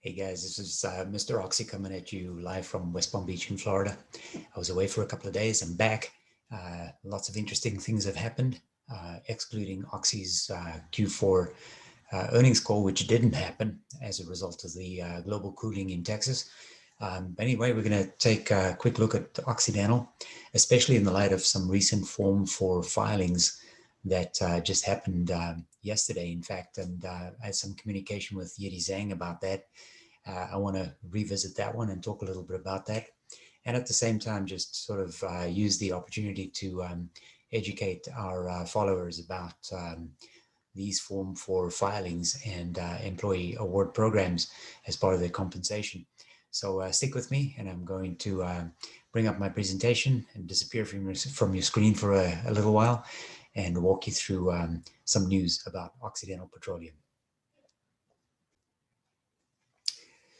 Hey guys, this is Mr. Oxy coming at you live from West Palm Beach in Florida. I was away for a couple of days. I'm back. Lots of interesting things have happened, excluding Oxy's Q4 earnings call, which didn't happen as a result of the global cooling in Texas. But anyway, we're going to take a quick look at Occidental, especially in the light of some recent Form 4 filings that just happened yesterday, in fact, and I had some communication with Yeti Zhang about that. I want to revisit that one and talk a little bit about that. And at the same time, just sort of use the opportunity to educate our followers about these Form 4 filings and employee award programs as part of their compensation. So stick with me, and I'm going to bring up my presentation and disappear from your screen for a little while and walk you through some news about Occidental Petroleum.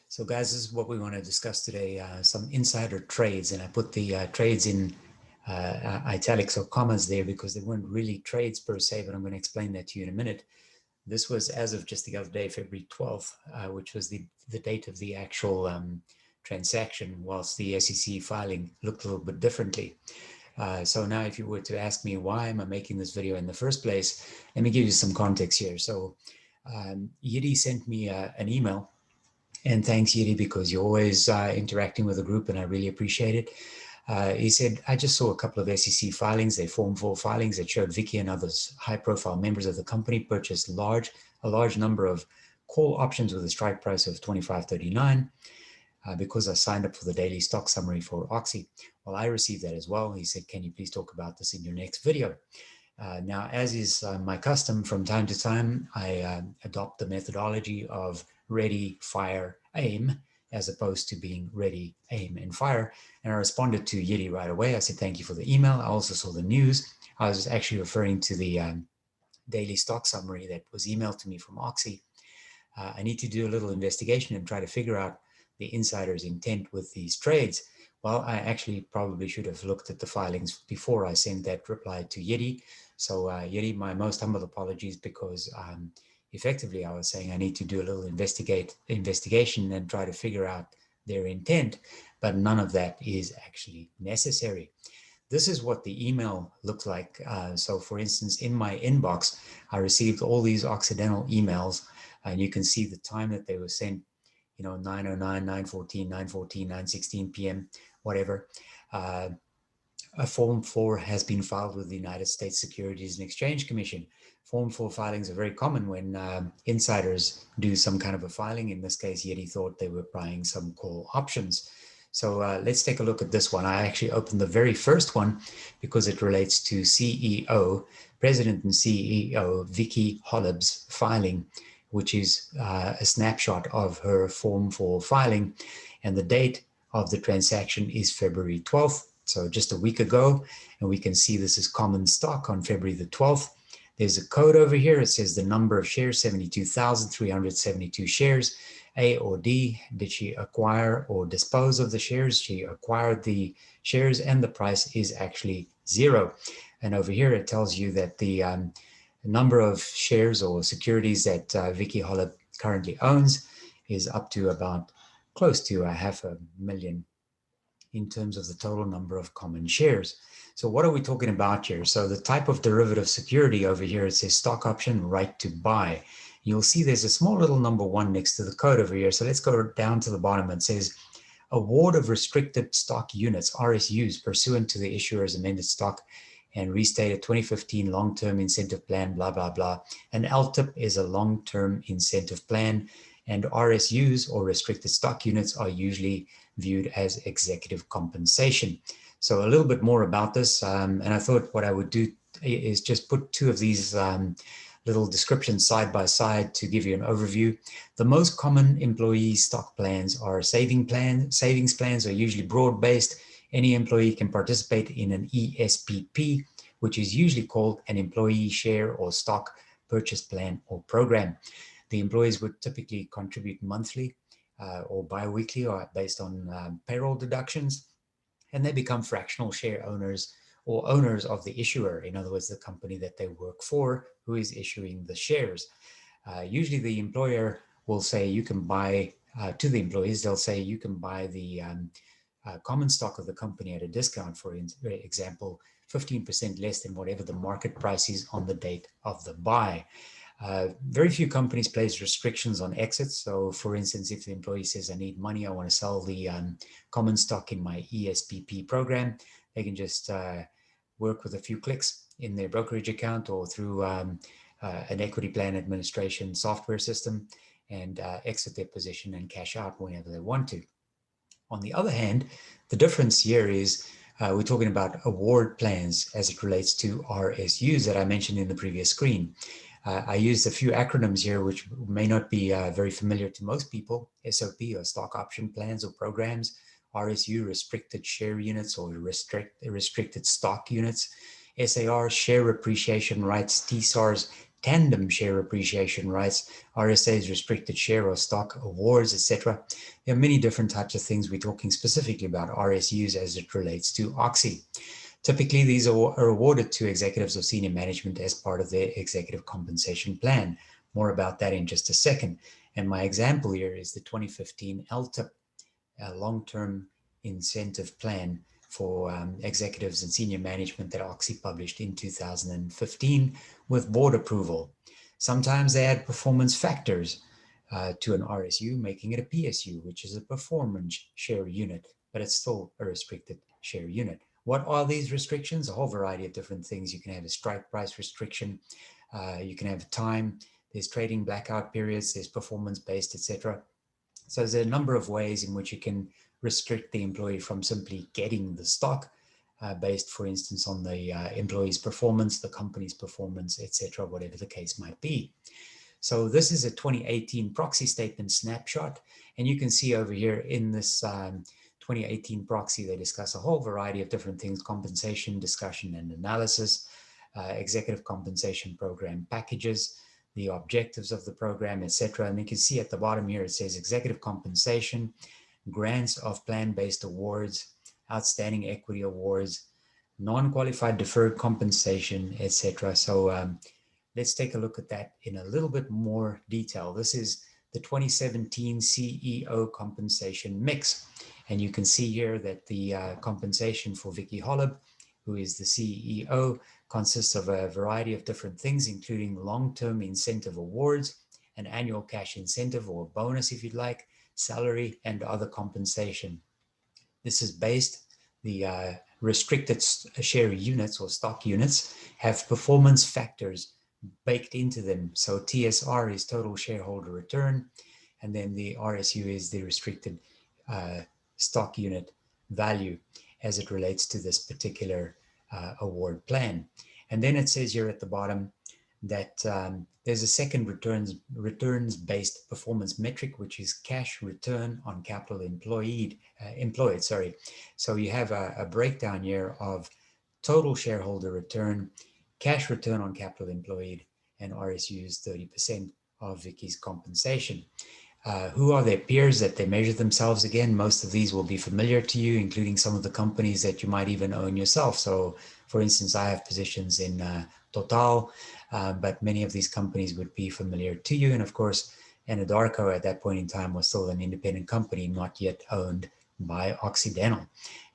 So guys, this is what we want to discuss today, some insider trades, and I put the trades in italics or commas there because they weren't really trades per se, but I'm going to explain that to you in a minute. This was as of just the other day, February 12th, which was the date of the actual transaction, whilst the SEC filing looked a little bit differently. So now if you were to ask me why am I making this video in the first place, let me give you some context here. So Yeti sent me an email, and thanks Yeti, because you're always interacting with the group and I really appreciate it. He said, I just saw a couple of SEC filings, they Form 4 filings that showed Vicky and others high-profile members of the company purchased a large number of call options with a strike price of $25.39 because I signed up for the daily stock summary for Oxy. Well, I received that as well. He said, can you please talk about this in your next video? Now, as is my custom, from time to time, I adopt the methodology of ready, fire, aim, as opposed to being ready, aim, and fire. And I responded to Yeti right away. I said, thank you for the email. I also saw the news. I was actually referring to the daily stock summary that was emailed to me from Oxy. I need to do a little investigation and try to figure out the insider's intent with these trades. Well, I actually probably should have looked at the filings before I sent that reply to Yeti. So Yeti, my most humble apologies, because effectively I was saying I need to do a little investigation and try to figure out their intent, but none of that is actually necessary. This is what the email looked like. So for instance, in my inbox, I received all these Occidental emails, and you can see the time that they were sent, 9:09, 9:14, 9:14, 9:16 p.m., whatever. A Form 4 has been filed with the United States Securities and Exchange Commission. Form 4 filings are very common when insiders do some kind of a filing. In this case, Yeti thought they were buying some call options. So let's take a look at this one. I actually opened the very first one because it relates to President and CEO Vicky Holleb's filing, which is a snapshot of her Form 4 filing. And the date of the transaction is February 12th. So just a week ago, and we can see this is common stock on February the 12th. There's a code over here. It says the number of shares, 72,372 shares. A or D, did she acquire or dispose of the shares? She acquired the shares, and the price is actually 0. And over here, it tells you that the number of shares or securities that Vicky Holleb currently owns is up to about close to 500,000 in terms of the total number of common shares. So what are we talking about here? So the type of derivative security over here, it says stock option right to buy. You'll see there's a small little number 1 next to the code over here. So let's go down to the bottom. It says award of restricted stock units, RSUs, pursuant to the issuer's amended stock and restated 2015 long-term incentive plan, blah, blah, blah. An LTIP is a long-term incentive plan, and RSUs, or restricted stock units, are usually viewed as executive compensation. So a little bit more about this, and I thought what I would do is just put 2 of these little descriptions side by side to give you an overview. The most common employee stock plans are savings plans are usually broad-based. Any employee can participate in an ESPP, which is usually called an employee share or stock purchase plan or program. The employees would typically contribute monthly or bi-weekly or based on payroll deductions, and they become fractional share owners or owners of the issuer, in other words, the company that they work for who is issuing the shares. Usually the employer will say you can buy to the employees. They'll say you can buy the common stock of the company at a discount, for example, 15% less than whatever the market price is on the date of the buy. Very few companies place restrictions on exits. So for instance, if the employee says, I need money, I want to sell the common stock in my ESPP program, they can just work with a few clicks in their brokerage account or through an equity plan administration software system and exit their position and cash out whenever they want to. On the other hand, the difference here is we're talking about award plans as it relates to RSUs that I mentioned in the previous screen. I used a few acronyms here, which may not be very familiar to most people: SOP, or stock option plans or programs; RSU, restricted share units or restricted stock units; SAR, share appreciation rights; TSARs, tandem share appreciation rights; RSAs, restricted share or stock awards, etc. There are many different types of things. We're talking specifically about RSUs as it relates to OXY. Typically, these are awarded to executives or senior management as part of their executive compensation plan. More about that in just a second. And my example here is the 2015 LTIP, long-term incentive plan for executives and senior management that Oxy published in 2015 with board approval. Sometimes they add performance factors to an RSU, making it a PSU, which is a performance share unit, but it's still a restricted share unit. What are these restrictions? A whole variety of different things. You can have a strike price restriction. You can have time. There's trading blackout periods. There's performance-based, etc. So there's a number of ways in which you can restrict the employee from simply getting the stock based, for instance, on the employee's performance, the company's performance, etc., whatever the case might be. So this is a 2018 proxy statement snapshot. And you can see over here in this 2018 proxy, they discuss a whole variety of different things: compensation, discussion, and analysis, executive compensation program packages, the objectives of the program, etc. And you can see at the bottom here, it says executive compensation, grants of plan-based awards, outstanding equity awards, non-qualified deferred compensation, etc. So let's take a look at that in a little bit more detail. This is the 2017 CEO compensation mix. And you can see here that the compensation for Vicky Holub, who is the CEO, consists of a variety of different things, including long-term incentive awards, an annual cash incentive or bonus, if you'd like, salary, and other compensation. This is based, the restricted share units or stock units have performance factors baked into them. So TSR is total shareholder return, and then the RSU is the restricted stock unit value as it relates to this particular award plan. And then it says here at the bottom that there's a second returns-based performance metric, which is cash return on capital employed. So you have a breakdown here of total shareholder return, cash return on capital employed, and RSUs 30% of Vicky's compensation. Who are their peers that they measure themselves again? Most of these will be familiar to you, including some of the companies that you might even own yourself. So for instance, I have positions in Total, but many of these companies would be familiar to you. And of course, Anadarko at that point in time was still an independent company, not yet owned by Occidental.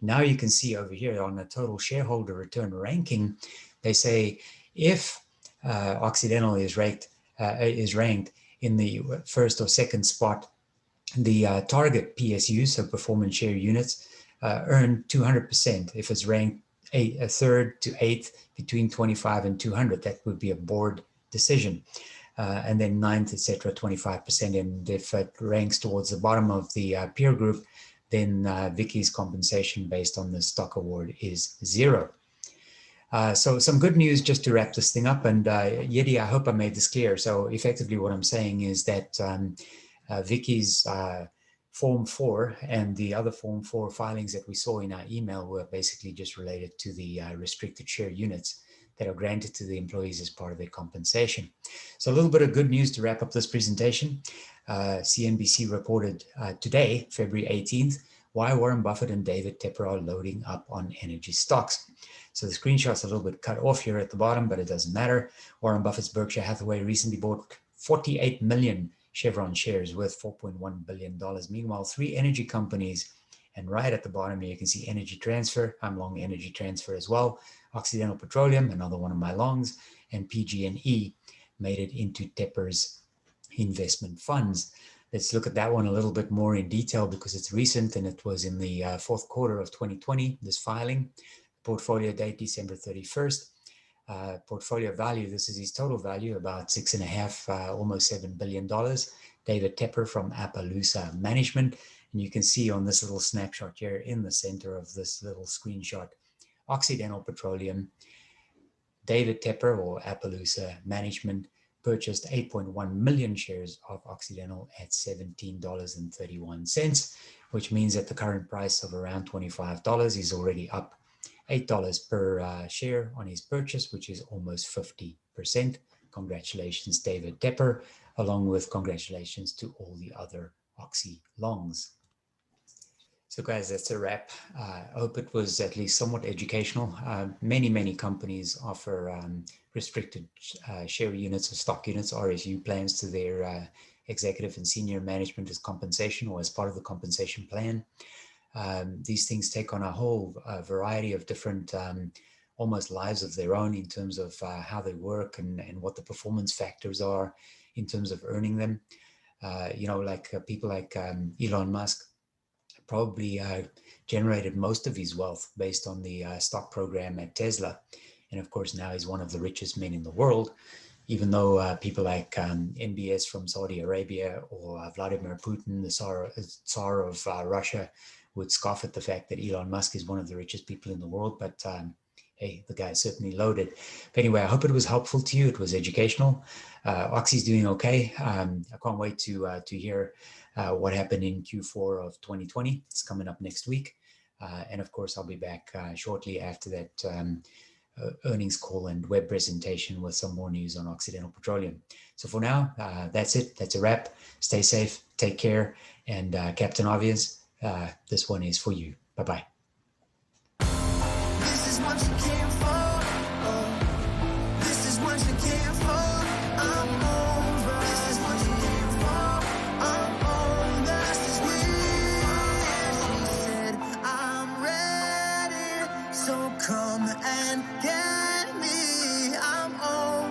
Now you can see over here on the total shareholder return ranking, they say if Occidental is ranked in the first or second spot, the target PSU, so performance share units, earn 200%. If it's ranked a third to eighth, between 25 and 200, that would be a board decision. And then ninth, etc., 25%. And if it ranks towards the bottom of the peer group, then Vicky's compensation based on the stock award is 0. So some good news just to wrap this thing up. And Yeti, I hope I made this clear. So effectively what I'm saying is that Vicky's Form 4 and the other Form 4 filings that we saw in our email were basically just related to the restricted share units that are granted to the employees as part of their compensation. So a little bit of good news to wrap up this presentation. CNBC reported today, February 18th, why Warren Buffett and David Tepper are loading up on energy stocks. So the screenshot's a little bit cut off here at the bottom, but it doesn't matter. Warren Buffett's Berkshire Hathaway recently bought 48 million Chevron shares worth $4.1 billion. Meanwhile, 3 energy companies, and right at the bottom here, you can see Energy Transfer. I'm long Energy Transfer as well. Occidental Petroleum, another one of my longs, and PG&E made it into Tepper's investment funds. Let's look at that one a little bit more in detail because it's recent and it was in the fourth quarter of 2020, this filing. Portfolio date December 31st. Portfolio value, this is his total value, about $6.5, almost $7 billion. David Tepper from Appaloosa Management. And you can see on this little snapshot here in the center of this little screenshot, Occidental Petroleum, David Tepper or Appaloosa Management purchased 8.1 million shares of Occidental at $17.31, which means at the current price of around $25, he's already up $8 per share on his purchase, which is almost 50%. Congratulations, David Tepper, along with congratulations to all the other Oxy longs. So guys, that's a wrap. I hope it was at least somewhat educational. Many companies offer restricted share units or stock units, RSU plans to their executive and senior management as compensation or as part of the compensation plan. These things take on a whole variety of different almost lives of their own in terms of how they work and what the performance factors are in terms of earning them. Like people like Elon Musk probably generated most of his wealth based on the stock program at Tesla. And of course, now he's one of the richest men in the world, even though people like MBS from Saudi Arabia or Vladimir Putin, the Tsar of Russia, would scoff at the fact that Elon Musk is one of the richest people in the world. But hey, the guy's certainly loaded. But anyway, I hope it was helpful to you. It was educational. Oxy's doing okay. I can't wait to hear what happened in Q4 of 2020. It's coming up next week. And of course, I'll be back shortly after that earnings call and web presentation with some more news on Occidental Petroleum. So for now, that's it. That's a wrap. Stay safe. Take care. And Captain Obvious, this one is for you. Bye-bye. This is what you came for. This is what you came for. I'm over. This is what you came for. I'm on. That's this wish. She said, I'm ready. So come and get me. I'm on.